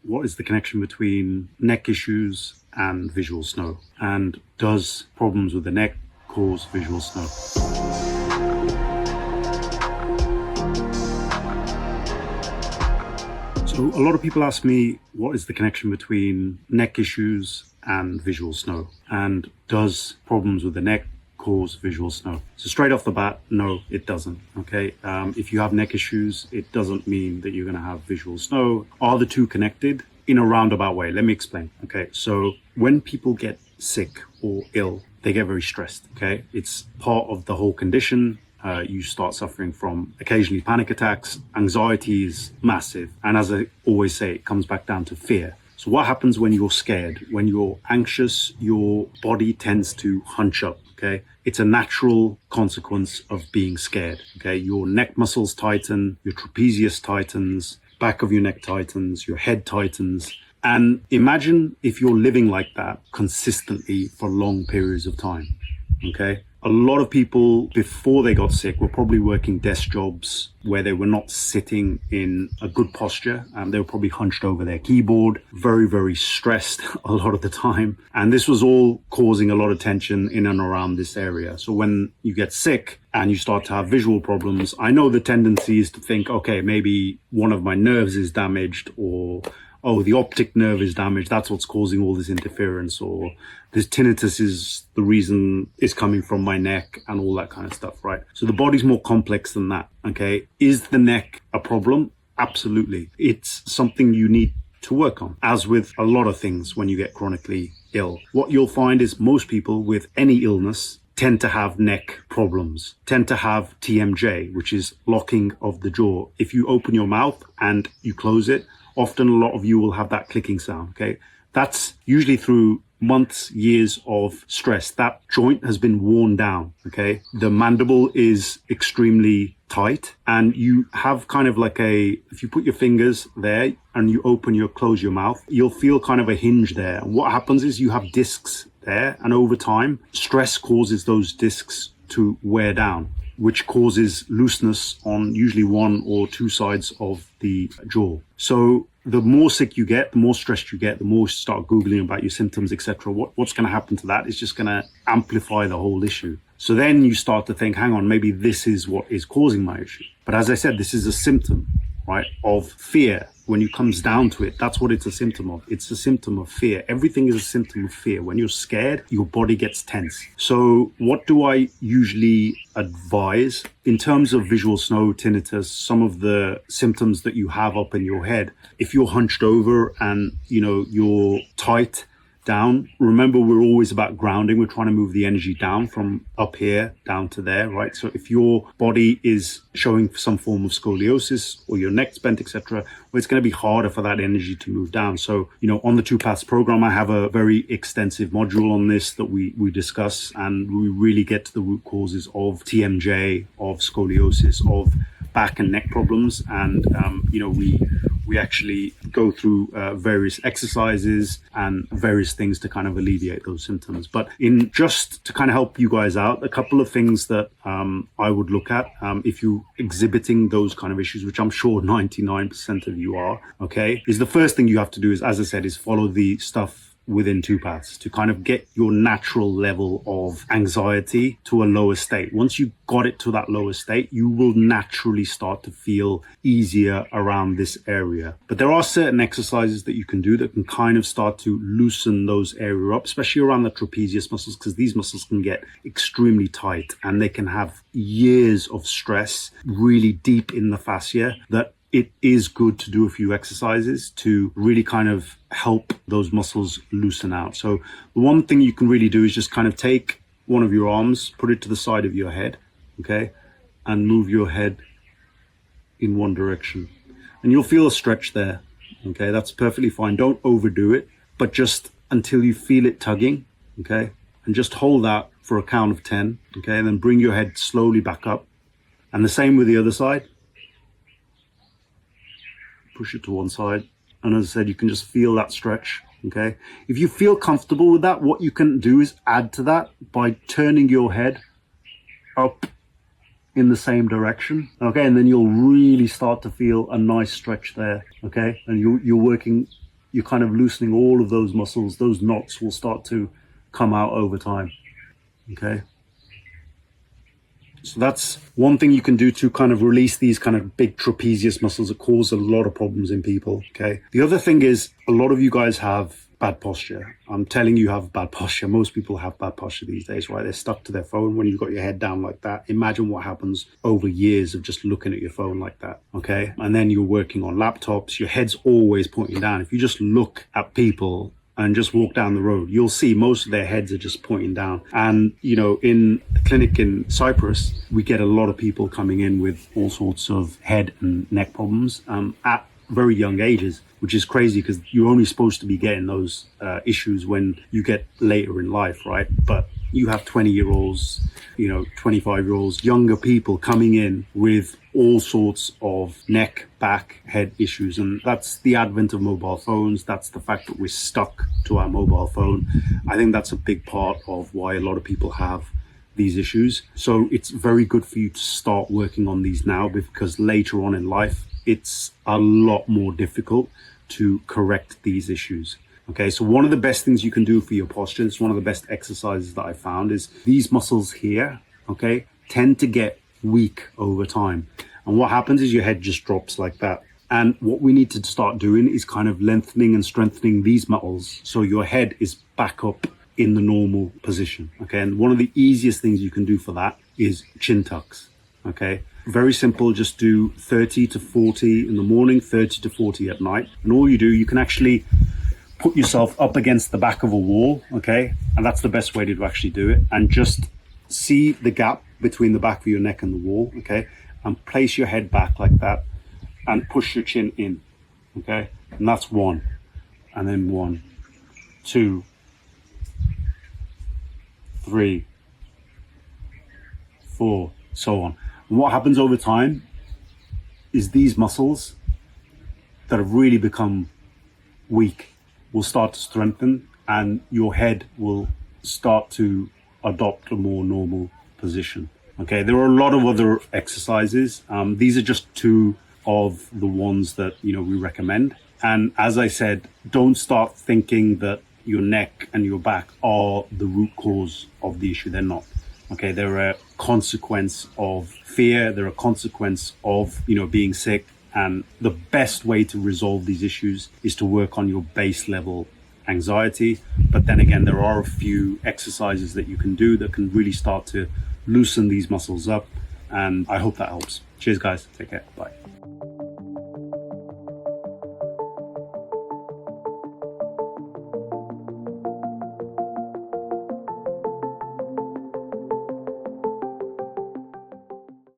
what is the connection between neck issues and visual snow? And does problems with the neck cause visual snow? So a lot of people ask me, what is the connection between neck issues and visual snow? And does problems with the neck cause visual snow? So straight off the bat, no, it doesn't. Okay. If you have neck issues, it doesn't mean that you're going to have visual snow. Are the two connected? In a roundabout way. Let me explain. Okay. So when people get sick or ill, they get very stressed. Okay. It's part of the whole condition. You start suffering from occasionally panic attacks. Anxiety is massive. And as I always say, it comes back down to fear. So what happens when you're scared? When you're anxious, your body tends to hunch up. Okay. It's a natural consequence of being scared. Okay. Your neck muscles tighten, your trapezius tightens, back of your neck tightens, your head tightens. And imagine if you're living like that consistently for long periods of time. Okay. A lot of people before they got sick were probably working desk jobs where they were not sitting in a good posture, and they were probably hunched over their keyboard, very, very stressed a lot of the time. And this was all causing a lot of tension in and around this area. So when you get sick and you start to have visual problems, I know the tendency is to think, okay, maybe one of my nerves is damaged, or oh, the optic nerve is damaged, that's what's causing all this interference, or this tinnitus is the reason it's coming from my neck, and all that kind of stuff, right? So the body's more complex than that, okay? Is the neck a problem? Absolutely. It's something you need to work on, as with a lot of things when you get chronically ill. What you'll find is most people with any illness tend to have neck problems, tend to have TMJ, which is locking of the jaw. If you open your mouth and you close it, often a lot of you will have that clicking sound, okay? That's usually through months, years of stress. That joint has been worn down, okay? The mandible is extremely tight, and you have kind of like if you put your fingers there and you close your mouth, you'll feel kind of a hinge there. And what happens is you have discs there, and over time, stress causes those discs to wear down, which causes looseness on usually one or two sides of the jaw. So the more sick you get, the more stressed you get, the more you start Googling about your symptoms, etc. What's going to happen to that is just going to amplify the whole issue. So then you start to think, hang on, maybe this is what is causing my issue. But as I said, this is a symptom, right, of fear. When it comes down to it, that's what it's a symptom of. It's a symptom of fear. Everything is a symptom of fear. When you're scared, your body gets tense. So what do I usually advise? In terms of visual snow, tinnitus, some of the symptoms that you have up in your head, if you're hunched over and, you're tight down, remember we're always about grounding. We're trying to move the energy down from up here down to there, right? So if your body is showing some form of scoliosis or your neck's bent, etc., well, it's going to be harder for that energy to move down. So, on the 2 Paths program, I have a very extensive module on this that we discuss, and we really get to the root causes of TMJ, of scoliosis, of back and neck problems. And, we actually go through various exercises and various things to kind of alleviate those symptoms. But in just to kind of help you guys out, a couple of things that I would look at if you're exhibiting those kind of issues, which I'm sure 99% of you are, okay, is the first thing you have to do is, as I said, is follow the stuff within 2 Paths to kind of get your natural level of anxiety to a lower state. Once you got it to that lower state, you will naturally start to feel easier around this area. But there are certain exercises that you can do that can kind of start to loosen those areas up, especially around the trapezius muscles, because these muscles can get extremely tight and they can have years of stress really deep in the fascia, that it is good to do a few exercises to really kind of help those muscles loosen out. So the one thing you can really do is just kind of take one of your arms, put it to the side of your head, okay, and move your head in one direction. And you'll feel a stretch there, okay? That's perfectly fine. Don't overdo it, but just until you feel it tugging, okay? And just hold that for a count of 10, okay? And then bring your head slowly back up. And the same with the other side. Push it to one side, and as I said, you can just feel that stretch, okay? If you feel comfortable with that, what you can do is add to that by turning your head up in the same direction, okay? And then you'll really start to feel a nice stretch there, okay? And you're working you're kind of loosening all of those muscles. Those knots will start to come out over time. Okay. So that's one thing you can do to kind of release these kind of big trapezius muscles that cause a lot of problems in people. Okay. The other thing is a lot of you guys have bad posture. I'm telling you have bad posture. Most people have bad posture these days, right? They're stuck to their phone when you've got your head down like that. Imagine what happens over years of just looking at your phone like that. Okay. And then you're working on laptops. Your head's always pointing down. If you just look at people and just walk down the road, you'll see most of their heads are just pointing down. And, you know, in a clinic in Cyprus, we get a lot of people coming in with all sorts of head and neck problems at very young ages, which is crazy because you're only supposed to be getting those issues when you get later in life, right? But you have 20-year-olds, you know, 25-year-olds, younger people coming in with all sorts of neck, back, head issues. And that's the advent of mobile phones. That's the fact that we're stuck to our mobile phone. I think that's a big part of why a lot of people have these issues. So it's very good for you to start working on these now, because later on in life, it's a lot more difficult to correct these issues. Okay, so one of the best things you can do for your posture, it's one of the best exercises that I found, is these muscles here, okay, tend to get weak over time. And what happens is your head just drops like that. And what we need to start doing is kind of lengthening and strengthening these muscles so your head is back up in the normal position. Okay, and one of the easiest things you can do for that is chin tucks. Okay, very simple, just do 30 to 40 in the morning, 30 to 40 at night. And all you do, you can actually put yourself up against the back of a wall, okay? And that's the best way to actually do it. And just see the gap between the back of your neck and the wall, okay? And place your head back like that and push your chin in, okay? And that's 1. And then 1, 2, 3, 4, so on. And what happens over time is these muscles that have really become weak will start to strengthen, and your head will start to adopt a more normal position. Okay, there are a lot of other exercises. These are just 2 of the ones that, you know, we recommend. And as I said, don't start thinking that your neck and your back are the root cause of the issue. They're not. Okay, they're a consequence of fear. They're a consequence of, you know, being sick. And the best way to resolve these issues is to work on your base level anxiety. But then again, there are a few exercises that you can do that can really start to loosen these muscles up. And I hope that helps. Cheers, guys. Take care. Bye.